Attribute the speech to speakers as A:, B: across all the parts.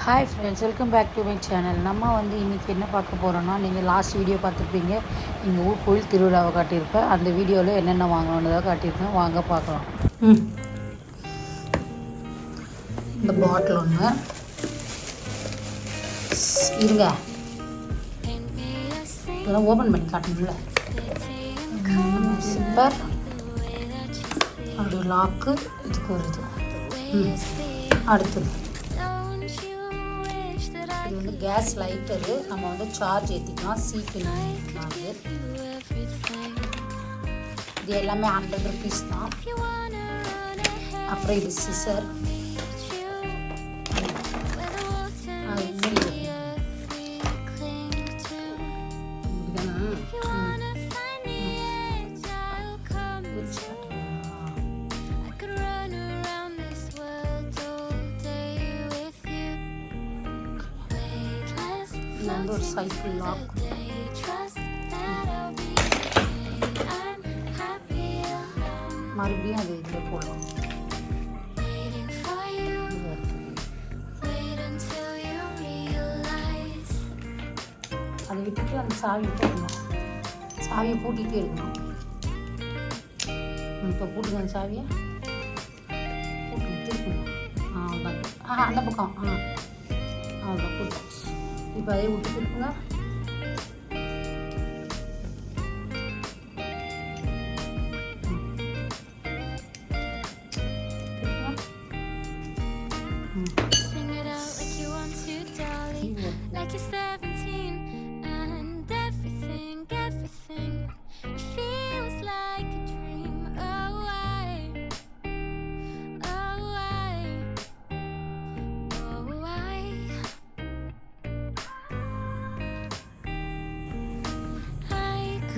A: Hi friends, welcome back to my channel. நம்ம இன்றைக்கி என்ன பார்க்க போகிறோன்னா, நீங்கள் லாஸ்ட் வீடியோ பார்த்துருப்பீங்க. எங்கள் ஊர் கோயில் திருவிழாவை காட்டியிருப்பேன். அந்த வீடியோவில் என்னென்ன வாங்கணுன்றதாக காட்டியிருக்கேன். வாங்க பார்க்கலாம். இந்த பாட்டில் ஒன்று இருங்க, இதெல்லாம் ஓப்பன் பண்ணி காட்டணும்ல. சிப்பர், அப்படி லாக்கு, இதுக்கு ஒரு இது. அடுத்தது இது கேஸ் லைட்டரு. நம்ம சார்ஜ் ஏற்றிக்கலாம், சீட்டு ஏற்றிக்கலாம். இது எல்லாமே 100 rupees தான். அப்புறம் இது சிசர். ஒரு சைக்கிள் லாக். மறுபடியும் அது இதில் போடணும். அதை விட்டுட்டு அந்த சாவி போடணும். சாவியை பூட்டிகிட்டே இருக்கணும். இப்போ பூட்டுங்க அந்த சாவியை. பூட்டு திருப்பணும். அவ்வளோதான். அந்த பக்கம் அவ்வளோதான் பூட்டு. இப்போ அதை விட்டு திருப்புங்க.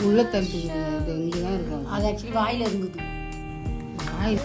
B: உள்ள தட்டு இது இங்கே தான் இருக்கும்.
A: அது ஆக்சுவலி வாயில் இருந்தது.
B: வாய்